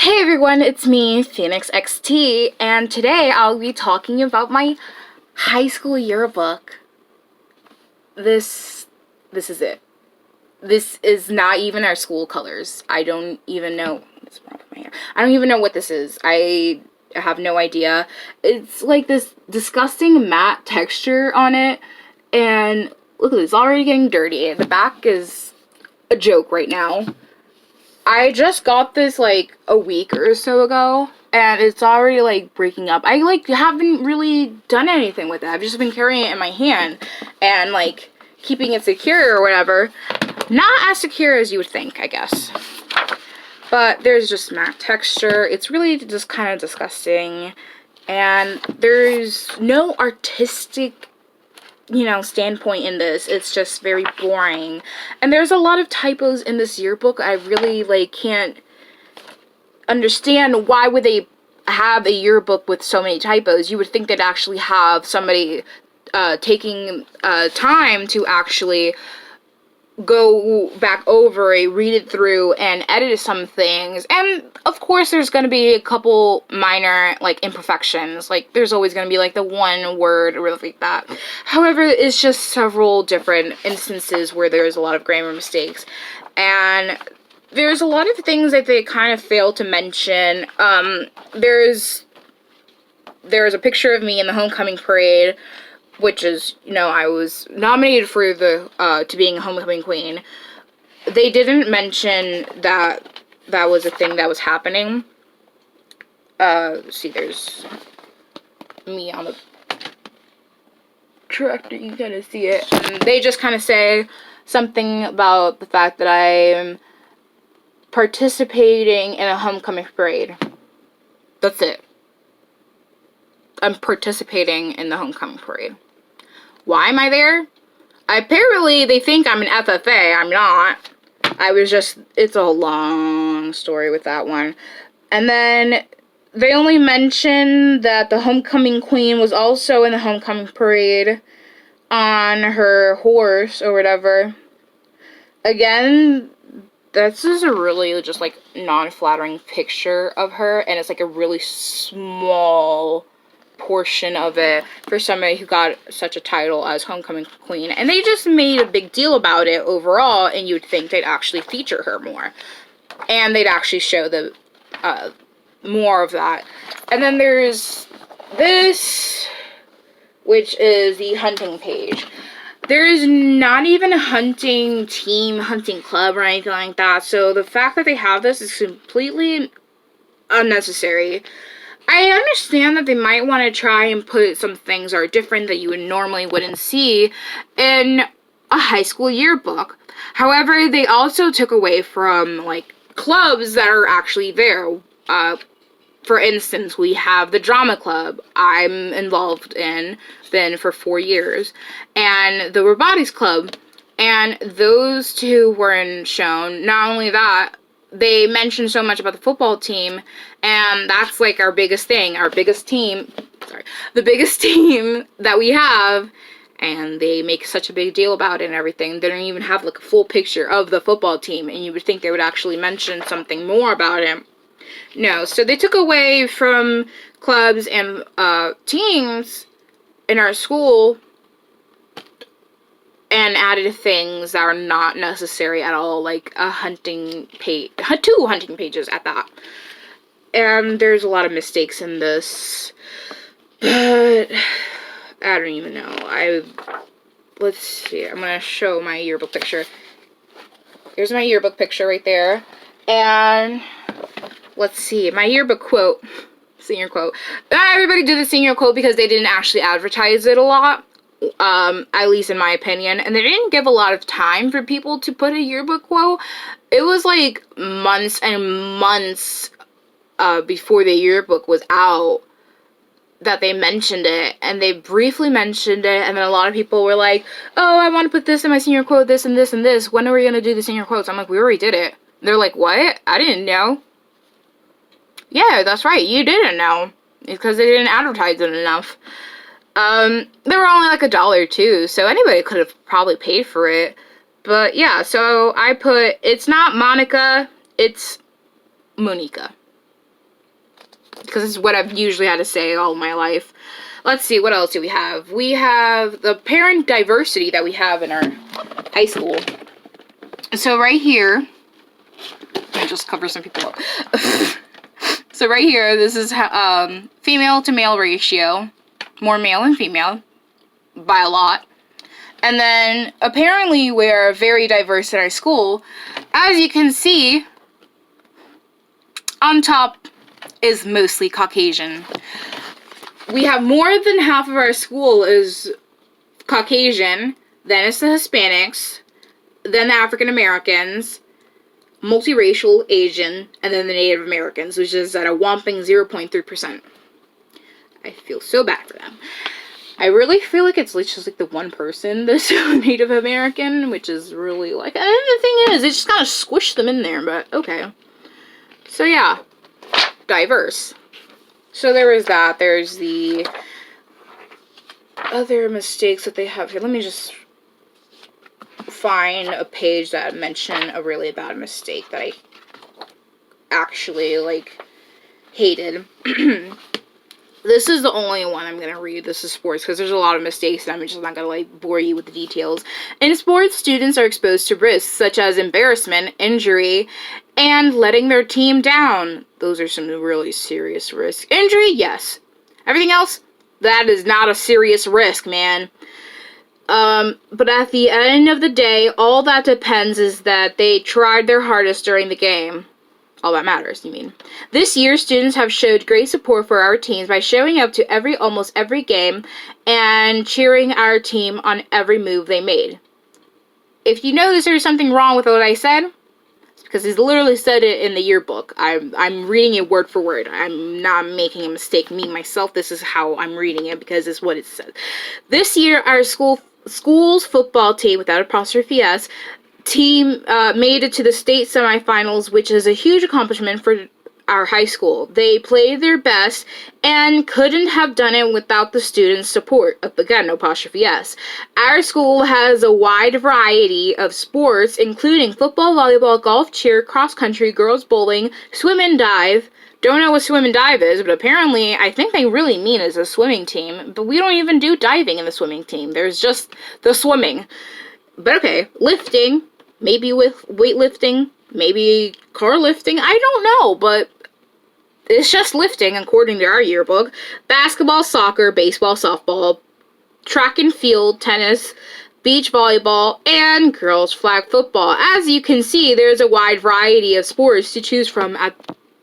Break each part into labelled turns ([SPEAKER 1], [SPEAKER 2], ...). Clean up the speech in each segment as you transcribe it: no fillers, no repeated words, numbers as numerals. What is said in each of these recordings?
[SPEAKER 1] Hey everyone, it's me, Phoenix XT, and today I'll be talking about my high school yearbook. This is it. This is not even our school colors. I don't even know what's wrong with my hair. I don't even know what this is. I have no idea. It's like this disgusting matte texture on it, and look at this, it's already getting dirty. The back is a joke right now. I just got this like a week or so ago, and it's already like breaking up. I like haven't really done anything with it. I've just been carrying it in my hand and like keeping it secure or whatever. Not as secure as you would think, I guess. But there's just matte texture. It's really just kind of disgusting, and there's no artistic standpoint in this. It's just very boring, and there's a lot of typos in this yearbook. I really can't understand why would they have a yearbook with so many typos. You would think they'd actually have somebody taking time to actually go back over it, read it through, and edit some things. And of course there's going to be a couple minor imperfections. There's always going to be the one word or like that. However, it's just several different instances where there's a lot of grammar mistakes, and there's a lot of things that they kind of fail to mention. There's a picture of me in the homecoming parade, which is, I was nominated for the, to being a homecoming queen. They didn't mention that that was a thing that was happening. See, there's me on the tractor, you kind of see it. And they just kind of say something about the fact that I'm participating in a homecoming parade. That's it. I'm participating in the homecoming parade. Why am I there? Apparently, they think I'm an FFA. I'm not. It's a long story with that one. And then they only mention that the homecoming queen was also in the homecoming parade on her horse or whatever. Again, this is a really just non-flattering picture of her, and it's a really small portion of it for somebody who got such a title as homecoming queen, and they just made a big deal about it overall, and you'd think they'd actually feature her more, and they'd actually show the more of that. And then there's this, which is the hunting page. There is not even a hunting team, hunting club, or anything like that, so the fact that they have this is completely unnecessary. I understand that they might want to try and put some things that are different that you wouldn't see in a high school yearbook. However, they also took away from, clubs that are actually there. For instance, we have the drama club I'm involved in, been for 4 years, and the robotics club, and those two weren't shown. Not only that, they mentioned so much about the football team, and that's our biggest thing, the biggest team that we have, and they make such a big deal about it and everything. They don't even have a full picture of the football team, and you would think they would actually mention something more about it. No, so they took away from clubs and teams in our school and added things that are not necessary at all, like a hunting page, 2 hunting pages at that. And there's a lot of mistakes in this, but I don't even know. Let's see, I'm gonna show my yearbook picture. Here's my yearbook picture right there, and let's see, my yearbook quote, senior quote. Not everybody did the senior quote because they didn't actually advertise it a lot. At least in my opinion, and they didn't give a lot of time for people to put a yearbook quote. It was months and months before the yearbook was out that they mentioned it, and they briefly mentioned it, and then a lot of people were like, oh, I want to put this in my senior quote, this and this and this. When are we going to do the senior quotes? I'm like, we already did it. They're like, what? I didn't know. Yeah, that's right, you didn't know. It's because they didn't advertise it enough. They were only $1 too, so anybody could have probably paid for it. But yeah, so I put, it's not Monica, it's Monica. because it's what I've usually had to say all my life. Let's see, what else do we have? We have the parent diversity that we have in our high school. So right here, let me just cover some people up. So right here, this is female to male ratio. More male than female, by a lot. And then, apparently, we're very diverse in our school. As you can see, on top is mostly Caucasian. We have more than half of our school is Caucasian, then it's the Hispanics, then the African Americans, multiracial Asian, and then the Native Americans, which is at a whopping 0.3%. I feel so bad for them. I really feel like it's just like the one person that's Native American, which is really like, and the thing is, it just kind of squished them in there, but okay. So yeah, diverse. So there is that. There's the other mistakes that they have here. Let me just find a page that mentioned a really bad mistake that I actually, like, hated. This is the only one I'm going to read. This is sports, because there's a lot of mistakes, and I'm just not going to, like, bore you with the details. In sports, students are exposed to risks, such as embarrassment, injury, and letting their team down. Those are some really serious risks. Injury, yes. Everything else, that is not a serious risk, man. But at the end of the day, all that depends is that they tried their hardest during the game. All that matters, you mean. This year, students have showed great support for our teams by showing up to almost every game and cheering our team on every move they made. If you notice there's something wrong with what I said, it's because he's literally said it in the yearbook. I'm reading it word for word. I'm not making a mistake. Me, myself, this is how I'm reading it because it's what it says. This year, our school's football team, without apostrophe S, team made it to the state semifinals, which is a huge accomplishment for our high school. They played their best and couldn't have done it without the students' support. Again, no apostrophe S. Our school has a wide variety of sports, including football, volleyball, golf, cheer, cross country, girls bowling, swim and dive. Don't know what swim and dive is, but apparently I think they really mean is a swimming team. But we don't even do diving in the swimming team. There's just the swimming. But okay, lifting. Maybe with weightlifting, maybe car lifting, I don't know, but it's just lifting according to our yearbook. Basketball, soccer, baseball, softball, track and field, tennis, beach volleyball, and girls flag football. As you can see, there's a wide variety of sports to choose from at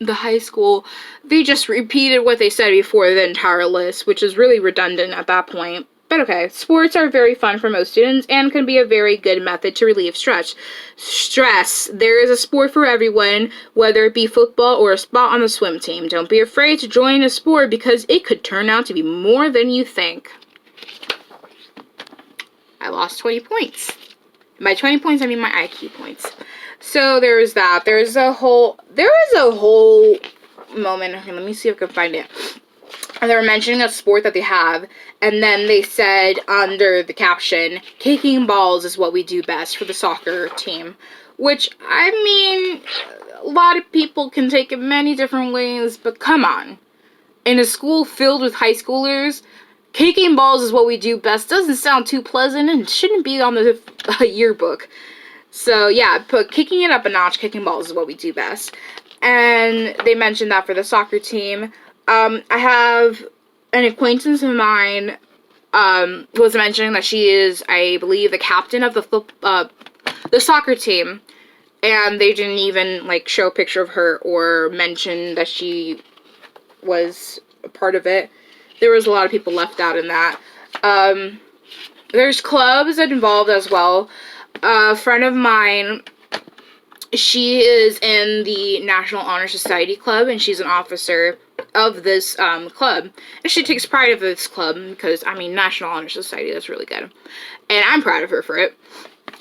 [SPEAKER 1] the high school. They just repeated what they said before the entire list, which is really redundant at that point. But okay, sports are very fun for most students and can be a very good method to relieve stress. There is a sport for everyone, whether it be football or a spot on the swim team. Don't be afraid to join a sport because it could turn out to be more than you think. I lost 20 points. By 20 points, I mean my IQ points. So there's that. There is a whole moment. Okay, let me see if I can find it. And they were mentioning a sport that they have, and then they said under the caption, kicking balls is what we do best for the soccer team. Which, I mean, a lot of people can take it many different ways, but come on. In a school filled with high schoolers, kicking balls is what we do best doesn't sound too pleasant and shouldn't be on the yearbook. So, yeah, put kicking it up a notch, kicking balls is what we do best. And they mentioned that for the soccer team. I have an acquaintance of mine who was mentioning that she is, I believe, the captain of the soccer team, and they didn't even, like, show a picture of her or mention that she was a part of it. There was a lot of people left out in that. There's clubs involved as well. A friend of mine, she is in the National Honor Society Club, and she's an officer of this club. And she takes pride of this club because, I mean, National Honor Society, that's really good. And I'm proud of her for it.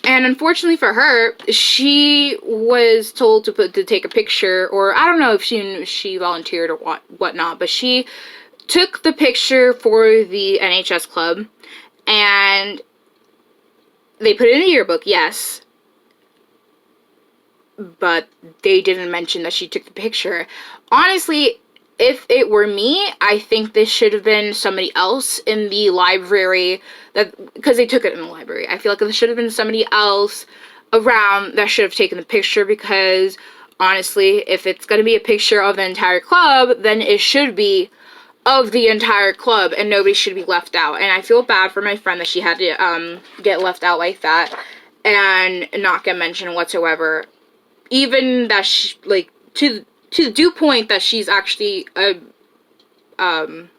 [SPEAKER 1] And unfortunately for her, she was told to take a picture, or I don't know if she volunteered or whatnot, but she took the picture for the NHS club, and they put it in the yearbook, yes, but they didn't mention that she took the picture. Honestly, if it were me, I think this should have been somebody else in the library, because they took it in the library. I feel like there should have been somebody else around that should have taken the picture, because honestly, if it's going to be a picture of the entire club, then it should be of the entire club, and nobody should be left out. And I feel bad for my friend that she had to get left out like that and not get mentioned whatsoever. Even that she, like, to the due point that she's actually an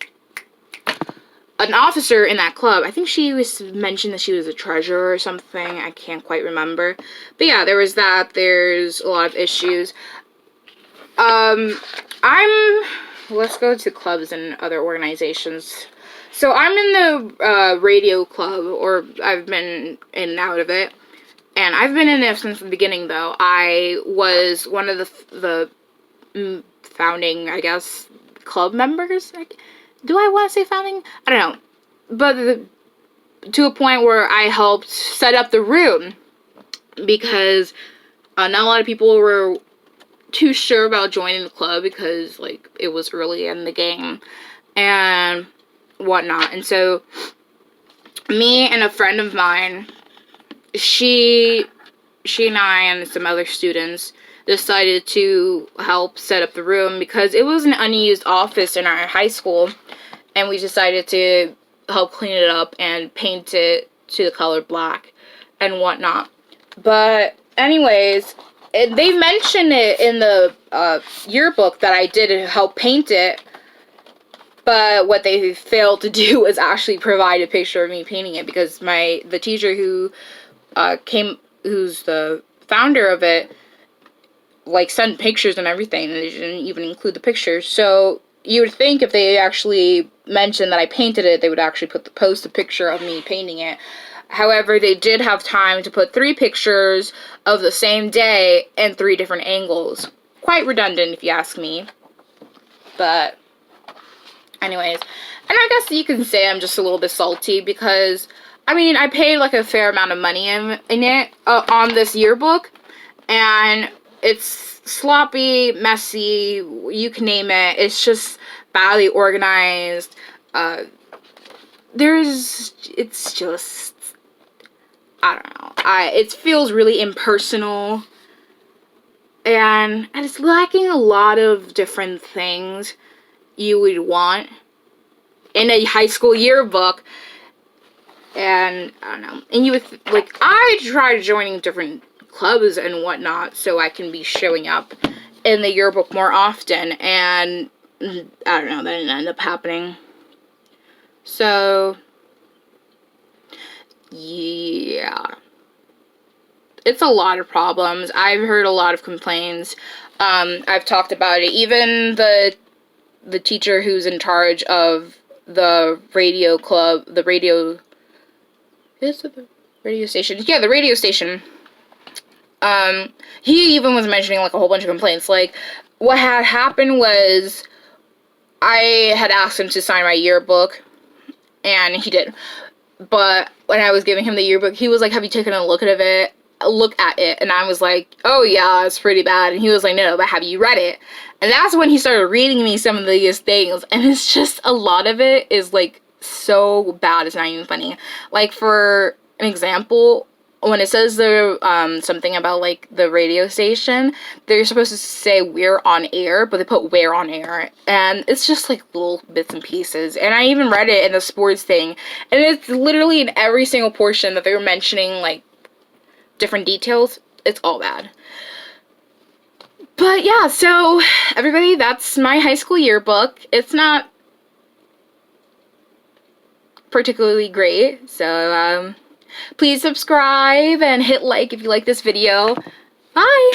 [SPEAKER 1] officer in that club. I think she was mentioned that she was a treasurer or something. I can't quite remember. But yeah, there was that. There's a lot of issues. Let's go to clubs and other organizations. So I'm in the radio club, or I've been in and out of it. And I've been in there since the beginning, though. I was one of the founding, I guess, club members. Do I want to say founding? I don't know. But to a point where I helped set up the room, because not a lot of people were too sure about joining the club, because, like, it was early in the game and whatnot. And so me and a friend of mine, she and I and some other students decided to help set up the room, because it was an unused office in our high school, and we decided to help clean it up and paint it to the color black and whatnot. But anyways, they mentioned it in the yearbook that I did help paint it, but what they failed to do was actually provide a picture of me painting it, because the teacher who's the founder of it, like, sent pictures and everything, and they didn't even include the pictures. So you would think if they actually mentioned that I painted it, they would actually post a picture of me painting it. However, they did have time to put 3 pictures of the same day and 3 different angles. Quite redundant, if you ask me. But anyways, and I guess you can say I'm just a little bit salty, because I mean, I paid like a fair amount of money in it on this yearbook, and it's sloppy, messy, you can name it. It's just badly organized. It's just, I don't know. It feels really impersonal, and it's lacking a lot of different things you would want in a high school yearbook. And I don't know. And you would I tried joining different clubs and whatnot so I can be showing up in the yearbook more often, and I don't know, that didn't end up happening. So yeah, it's a lot of problems. I've heard a lot of complaints. I've talked about it. Even the teacher who's in charge of the radio club, the radio station. Yeah, the radio station. He even was mentioning like a whole bunch of complaints. Like, what had happened was I had asked him to sign my yearbook, and he did. But when I was giving him the yearbook, he was like, "Have you taken a look at it?" And I was like, "Oh yeah, it's pretty bad." And he was like, "No, but have you read it?" And that's when he started reading me some of these things, and it's just, a lot of it is like so bad, it's not even funny. Like, for an example, when it says the something about like the radio station, they're supposed to say "we're on air," but they put "we're on air," and it's just like little bits and pieces. And I even read it in the sports thing, and it's literally in every single portion that they were mentioning like different details. It's all bad. But yeah, so everybody, that's my high school yearbook. It's not particularly great, so please subscribe and hit like if you like this video. Bye!